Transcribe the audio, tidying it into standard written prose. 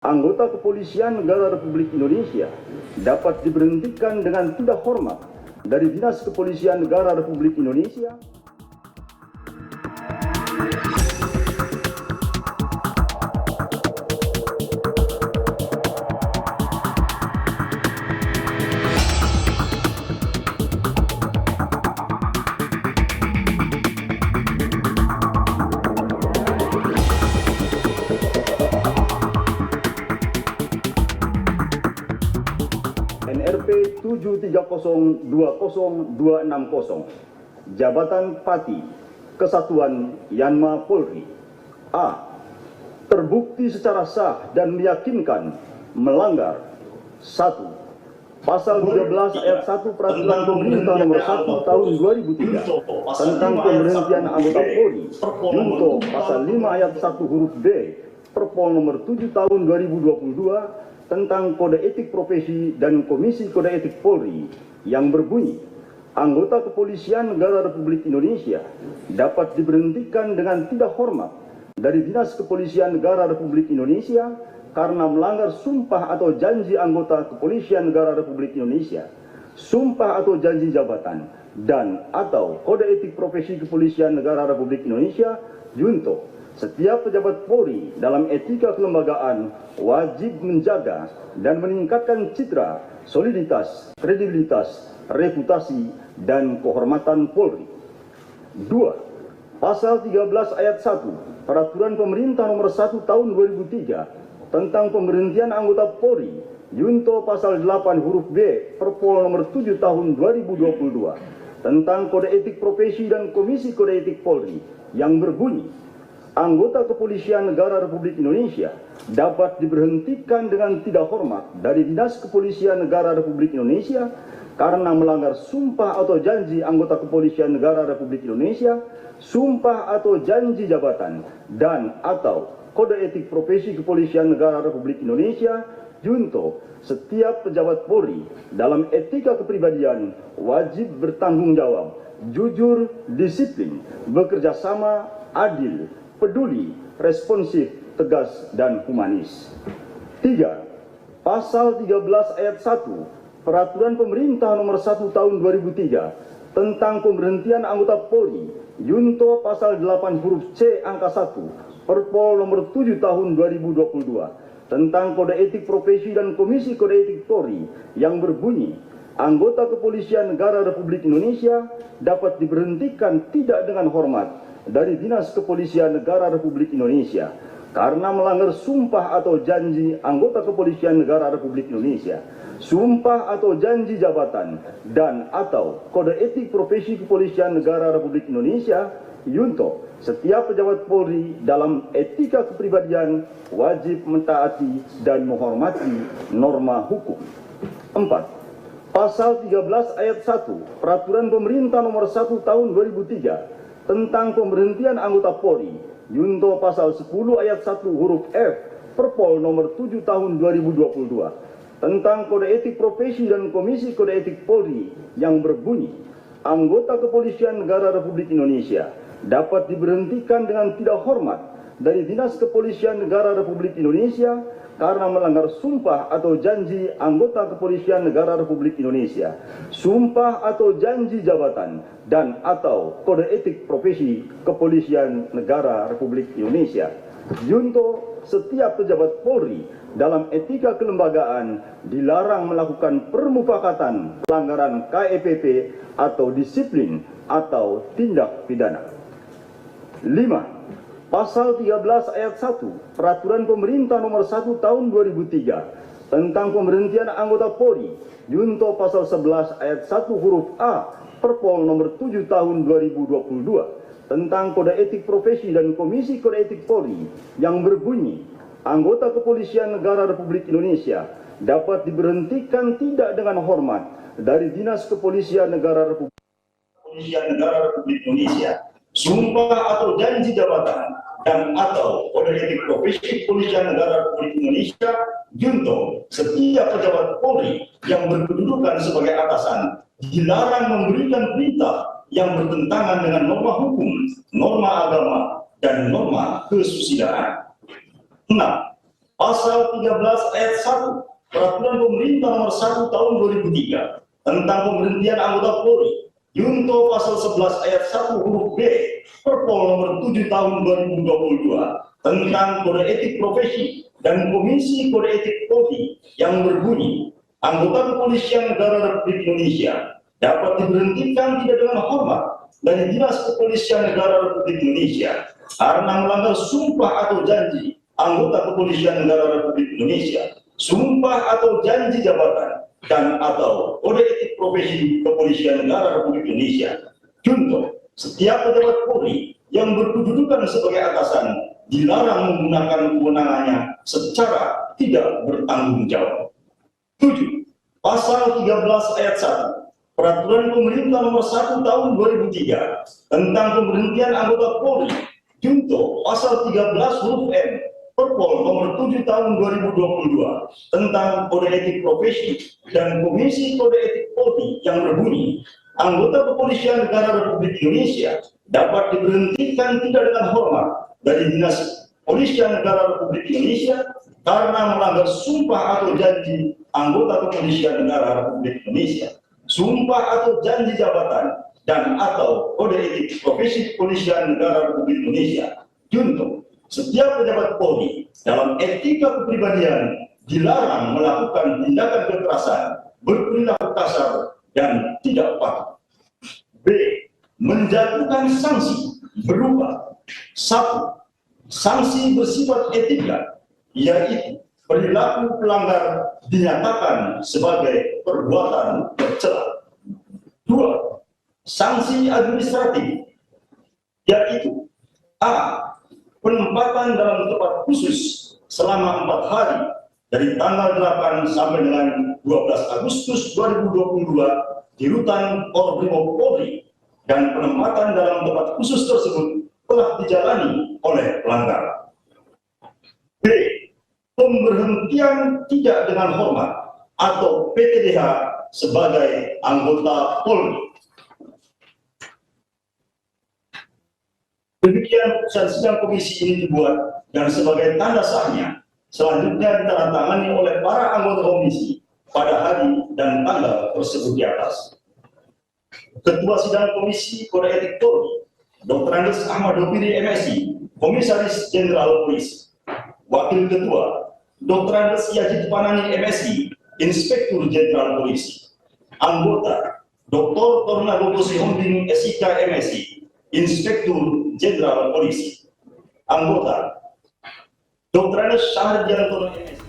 Anggota Kepolisian Negara Republik Indonesia dapat diberhentikan dengan tidak hormat dari Dinas Kepolisian Negara Republik Indonesia. NRP 730200260 Jabatan Pati Kesatuan Yanma Polri. A. Terbukti secara sah dan meyakinkan melanggar 1. Pasal 13 ayat 1 Peraturan Pemerintah Nomor 1 Tahun 2003 tentang pemberhentian anggota Polri, junto Pasal 5 ayat 1 huruf B Perpol Nomor 7 Tahun 2022 tentang Kode Etik Profesi dan Komisi Kode Etik Polri yang berbunyi, anggota Kepolisian Negara Republik Indonesia dapat diberhentikan dengan tidak hormat dari Dinas Kepolisian Negara Republik Indonesia karena melanggar sumpah atau janji anggota Kepolisian Negara Republik Indonesia, sumpah atau janji jabatan, dan atau Kode Etik Profesi Kepolisian Negara Republik Indonesia, junto. Setiap pejabat Polri dalam etika kelembagaan wajib menjaga dan meningkatkan citra, soliditas, kredibilitas, reputasi, dan kehormatan Polri. 2. Pasal 13 ayat 1 Peraturan Pemerintah Nomor 1 Tahun 2003 tentang pemberhentian anggota Polri, junto Pasal 8 huruf B Perpol Nomor 7 Tahun 2022 tentang Kode Etik Profesi dan Komisi Kode Etik Polri yang berbunyi, anggota Kepolisian Negara Republik Indonesia dapat diberhentikan dengan tidak hormat dari Dinas Kepolisian Negara Republik Indonesia karena melanggar sumpah atau janji anggota Kepolisian Negara Republik Indonesia, sumpah atau janji jabatan, dan atau Kode Etik Profesi Kepolisian Negara Republik Indonesia, junto. Setiap pejabat Polri dalam etika kepribadian wajib bertanggung jawab, jujur, disiplin, bekerja sama, adil, peduli, responsif, tegas, dan humanis. 3. Pasal 13 ayat 1 Peraturan Pemerintah Nomor 1 Tahun 2003 tentang pemberhentian anggota Polri, junto Pasal 8 huruf C angka 1 Perpol Nomor 7 Tahun 2022 tentang Kode Etik Profesi dan Komisi Kode Etik Polri yang berbunyi, anggota Kepolisian Negara Republik Indonesia dapat diberhentikan tidak dengan hormat dari Dinas Kepolisian Negara Republik Indonesia karena melanggar sumpah atau janji anggota Kepolisian Negara Republik Indonesia, sumpah atau janji jabatan, dan atau Kode Etik Profesi Kepolisian Negara Republik Indonesia, junto. Setiap pejabat Polri dalam etika kepribadian wajib mentaati dan menghormati norma hukum. 4. Pasal 13 ayat 1 Peraturan Pemerintah Nomor 1 Tahun 2003 tentang pemberhentian anggota Polri, junto Pasal 10 ayat 1 huruf F Perpol Nomor 7 Tahun 2022 tentang Kode Etik Profesi dan Komisi Kode Etik Polri yang berbunyi, anggota Kepolisian Negara Republik Indonesia dapat diberhentikan dengan tidak hormat dari Dinas Kepolisian Negara Republik Indonesia karena melanggar sumpah atau janji anggota Kepolisian Negara Republik Indonesia, sumpah atau janji jabatan, dan atau Kode Etik Profesi Kepolisian Negara Republik Indonesia. Junto, setiap pejabat Polri dalam etika kelembagaan dilarang melakukan permufakatan, pelanggaran KEPP atau disiplin atau tindak pidana. 5. Pasal 13 ayat 1 Peraturan Pemerintah Nomor 1 Tahun 2003 tentang pemberhentian anggota Polri, junto Pasal 11 ayat 1 huruf A Perpol Nomor 7 Tahun 2022 tentang Kode Etik Profesi dan Komisi Kode Etik Polri yang berbunyi, anggota Kepolisian Negara Republik Indonesia dapat diberhentikan tidak dengan hormat dari Dinas Kepolisian Negara Republik Indonesia, sumpah atau janji jabatan, dan atau Kode Etik Profesi Kepolisian Negara Republik Indonesia, junto. Setiap pejabat Polri yang berkedudukan sebagai atasan dilarang memberikan perintah yang bertentangan dengan norma hukum, norma agama, dan norma kesusidaan. 6. Pasal 13 ayat 1 Peraturan Pemerintah Nomor 1 Tahun 2003 tentang pemberhentian anggota Polri, Junto pasal 11 ayat 1 huruf B Perpol Nomor 7 Tahun 2022 tentang kode etik profesi dan Komisi Kode Etik Polri yang berbunyi, anggota kepolisian negara Republik Indonesia dapat diberhentikan tidak dengan hormat dari Dinas Kepolisian Negara Republik Indonesia karena melanggar sumpah atau janji anggota kepolisian negara Republik Indonesia, sumpah atau janji jabatan, dan atau kode etik profesi kepolisian negara Republik Indonesia. Contoh, setiap pejabat Polri yang berkedudukan sebagai atasan dilarang menggunakan kewenangannya secara tidak bertanggung jawab. 7. Pasal 13 ayat 1 Peraturan Pemerintah Nomor 1 Tahun 2003 tentang pemberhentian anggota Polri, Junto pasal 13 huruf M Perpol Nomor 7 Tahun 2022 tentang kode etik profesi dan Komisi Kode Etik Polri yang berbunyi, anggota kepolisian negara Republik Indonesia dapat diberhentikan tidak dengan hormat dari Dinas Kepolisian Negara Republik Indonesia karena melanggar sumpah atau janji anggota kepolisian negara Republik Indonesia, sumpah atau janji jabatan, dan atau kode etik profesi kepolisian negara Republik Indonesia. Contoh, setiap pejabat Polri dalam etika kepribadian dilarang melakukan tindakan kekerasan, berperilaku kasar, dan tidak patuh. B. Menjatuhkan sanksi berupa 1. Sanksi bersifat etika, yaitu perilaku pelanggar dinyatakan sebagai perbuatan tercela. 2. Sanksi administratif, yaitu A. Penempatan dalam tempat khusus selama 4 hari dari tanggal 8 sampai dengan 12 Agustus 2022 di rutan Korbrimob Polri, dan penempatan dalam tempat khusus tersebut telah dijalani oleh pelanggar. B. Pemberhentian tidak dengan hormat atau PTDH sebagai anggota Polri. Demikian putusan sidang komisi ini dibuat dan sebagai tanda sahnya selanjutnya ditandatangani oleh para anggota komisi pada hari dan tanggal tersebut di atas. Ketua sidang Komisi Kode Etik Polri, Dr. Andes Ahmad Dopiri MSI, Komisaris Jenderal Polisi. Wakil Ketua, Dr. Andes Yajid Panani MSI, Inspektur Jenderal Polisi. Anggota, Dr. Tornado Sihombing SIK MSI, Inspektur Jenderal Polisi. Anggota, Dr. Andes Syahridianto MSI.